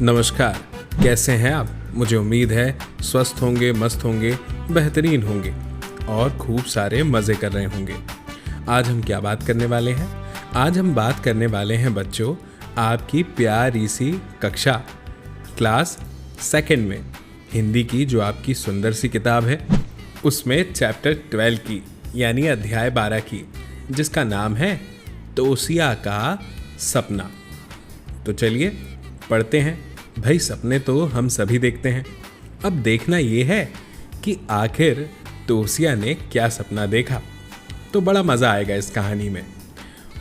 नमस्कार। कैसे हैं आप? मुझे उम्मीद है स्वस्थ होंगे, मस्त होंगे, बेहतरीन होंगे और खूब सारे मज़े कर रहे होंगे। आज हम क्या बात करने वाले हैं? आज हम बात करने वाले हैं बच्चों, आपकी प्यारी सी कक्षा क्लास सेकंड में हिंदी की जो आपकी सुंदर सी किताब है, उसमें चैप्टर 12 की यानी अध्याय 12 की, जिसका नाम है तोसिया का सपना। तो चलिए पढ़ते हैं। भाई, सपने तो हम सभी देखते हैं। अब देखना ये है कि आखिर तोसिया ने क्या सपना देखा। तो बड़ा मज़ा आएगा इस कहानी में।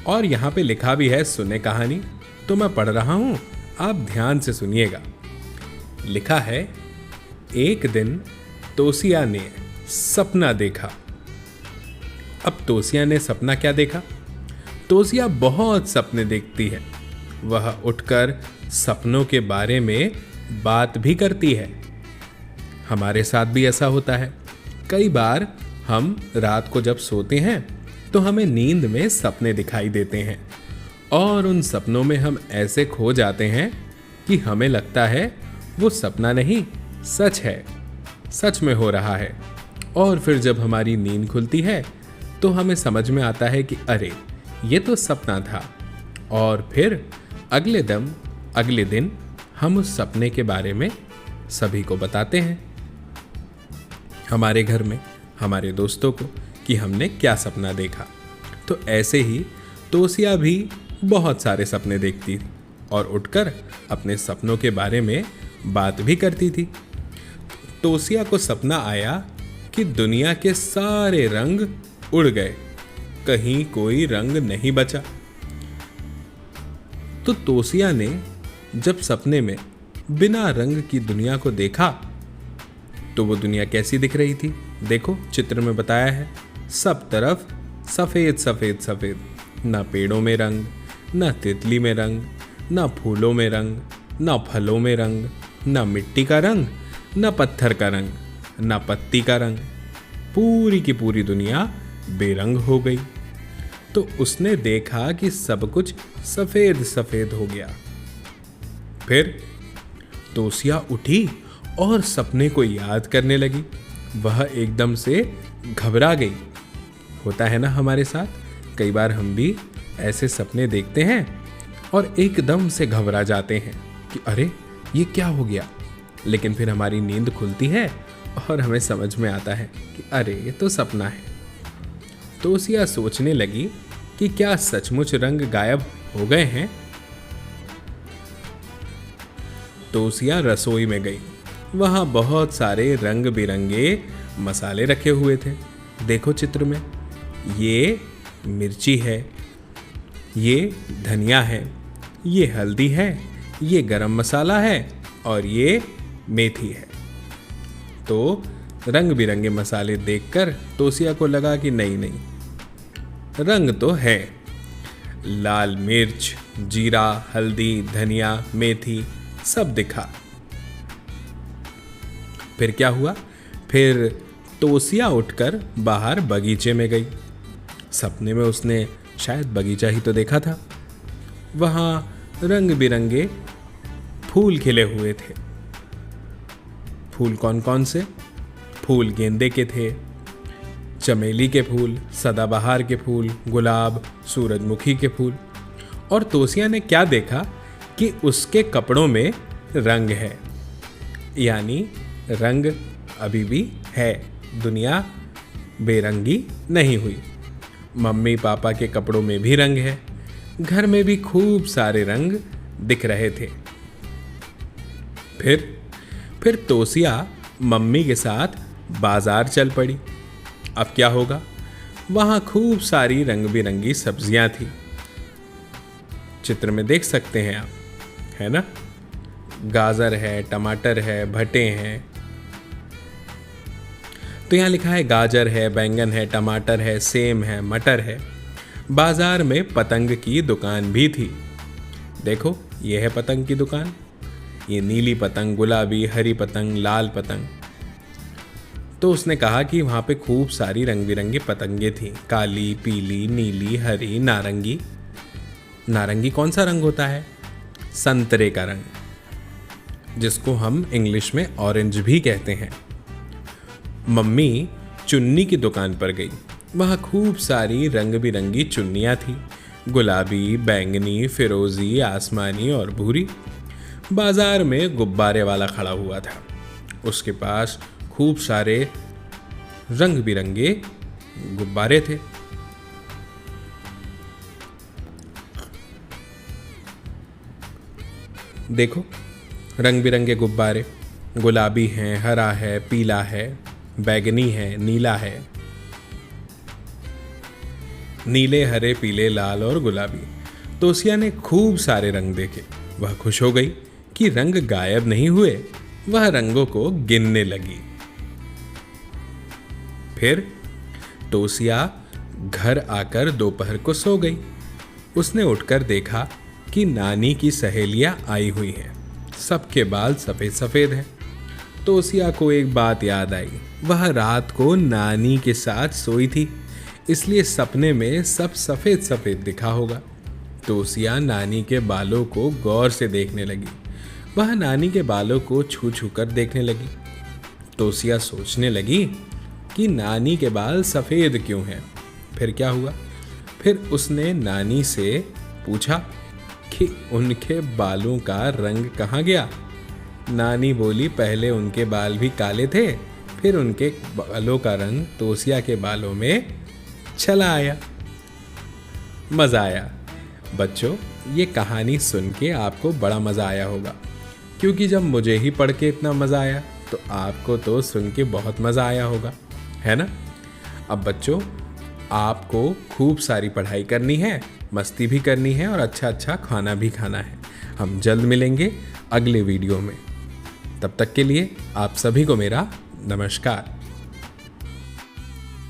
और यहाँ पे लिखा भी है सुने कहानी, तो मैं पढ़ रहा हूँ, आप ध्यान से सुनिएगा। लिखा है, एक दिन तोसिया ने सपना देखा। अब तोसिया ने सपना क्या देखा? तोसिया बहुत सपने देखती है। वह उठकर सपनों के बारे में बात भी करती है। हमारे साथ भी ऐसा होता है। कई बार हम रात को जब सोते हैं तो हमें नींद में सपने दिखाई देते हैं और उन सपनों में हम ऐसे खो जाते हैं कि हमें लगता है वो सपना नहीं, सच है, सच में हो रहा है। और फिर जब हमारी नींद खुलती है तो हमें समझ में आता है कि अरे, ये तो सपना था। और फिर अगले दिन हम उस सपने के बारे में सभी को बताते हैं, हमारे घर में, हमारे दोस्तों को, कि हमने क्या सपना देखा। तो ऐसे ही तोसिया भी बहुत सारे सपने देखती थी और उठकर अपने सपनों के बारे में बात भी करती थी। तोसिया को सपना आया कि दुनिया के सारे रंग उड़ गए, कहीं कोई रंग नहीं बचा। तो तोसिया ने जब सपने में बिना रंग की दुनिया को देखा तो वो दुनिया कैसी दिख रही थी? देखो, चित्र में बताया है, सब तरफ सफेद सफेद सफेद। ना पेड़ों में रंग, ना तितली में रंग, ना फूलों में रंग, ना फलों में रंग, ना मिट्टी का रंग, ना पत्थर का रंग, ना पत्ती का रंग। पूरी की पूरी दुनिया बेरंग हो गई। तो उसने देखा कि सब कुछ सफेद सफेद हो गया। फिर तोसिया उठी और सपने को याद करने लगी। वह एकदम से घबरा गई। होता है ना हमारे साथ, कई बार हम भी ऐसे सपने देखते हैं और एकदम से घबरा जाते हैं कि अरे, ये क्या हो गया। लेकिन फिर हमारी नींद खुलती है और हमें समझ में आता है कि अरे, ये तो सपना है। तोसिया सोचने लगी कि क्या सचमुच रंग गायब हो गए हैं। तोसिया रसोई में गई। वहां बहुत सारे रंग बिरंगे मसाले रखे हुए थे। देखो चित्र में, ये मिर्ची है, ये धनिया है, ये हल्दी है, ये गरम मसाला है और ये मेथी है। तो रंग बिरंगे मसाले देखकर तोसिया को लगा कि नहीं, रंग तो है। लाल मिर्च, जीरा, हल्दी, धनिया, मेथी सब दिखा। फिर क्या हुआ? फिर तोसिया उठकर बाहर बगीचे में गई। सपने में उसने शायद बगीचा ही तो देखा था। वहां रंग बिरंगे फूल खिले हुए थे। फूल कौन कौन से? फूल गेंदे के थे, चमेली के फूल, सदाबहार के फूल, गुलाब, सूरजमुखी के फूल। और तोसिया ने क्या देखा कि उसके कपड़ों में रंग है, यानी रंग अभी भी है, दुनिया बेरंगी नहीं हुई। मम्मी पापा के कपड़ों में भी रंग है, घर में भी खूब सारे रंग दिख रहे थे। फिर तोसिया मम्मी के साथ बाजार चल पड़ी। अब क्या होगा? वहां खूब सारी रंग बिरंगी सब्जियां थी। चित्र में देख सकते हैं आप, है ना? गाजर है, टमाटर है, भटे हैं। तो यहां लिखा है गाजर है, बैंगन है, टमाटर है, सेम है, मटर है। बाजार में पतंग की दुकान भी थी। देखो, ये है पतंग की दुकान। ये नीली पतंग, गुलाबी, हरी पतंग, लाल पतंग। तो उसने कहा कि वहाँ पे खूब सारी रंग बिरंगी पतंगे थीं, काली, पीली, नीली, हरी, नारंगी। नारंगी कौन सा रंग होता है? संतरे का रंग। जिसको हम इंग्लिश में ऑरेंज भी कहते हैं। मम्मी चुन्नी की दुकान पर गई। वहाँ खूब सारी रंग बिरंगी चुन्नियाँ थी, गुलाबी, बैंगनी, फिरोजी, आसमानी और भूरी। बाजार में गुब्बारे वाला खड़ा हुआ था। उसके पास खूब सारे रंग बिरंगे गुब्बारे थे। देखो, रंग बिरंगे गुब्बारे, गुलाबी हैं, हरा है, पीला है, बैगनी है, नीला है। नीले, हरे, पीले, लाल और गुलाबी। तोसिया ने खूब सारे रंग देखे। वह खुश हो गई कि रंग गायब नहीं हुए। वह रंगों को गिनने लगी। फिर तोसिया घर आकर दोपहर को सो गई। उसने उठकर देखा कि नानी की सहेलियां आई हुई हैं। सबके बाल सफेद सफेद हैं। तोसिया को एक बात याद आई। वह रात को नानी के साथ सोई थी, इसलिए सपने में सब सफेद सफेद दिखा होगा। तोसिया नानी के बालों को गौर से देखने लगी। वह नानी के बालों को छू छू कर देखने लगी। तोसिया सोचने लगी कि नानी के बाल सफेद क्यों हैं। फिर क्या हुआ? फिर उसने नानी से पूछा कि उनके बालों का रंग कहाँ गया। नानी बोली, पहले उनके बाल भी काले थे, फिर उनके बालों का रंग तोसिया के बालों में चला आया। मज़ा आया। बच्चों, ये कहानी सुन के आपको बड़ा मज़ा आया होगा, क्योंकि जब मुझे ही पढ़ के इतना मज़ा आया तो आपको तो सुन के बहुत मज़ा आया होगा, है ना? अब बच्चों, आपको खूब सारी पढ़ाई करनी है, मस्ती भी करनी है और अच्छा अच्छा खाना भी खाना है। हम जल्द मिलेंगे अगले वीडियो में। तब तक के लिए आप सभी को मेरा नमस्कार।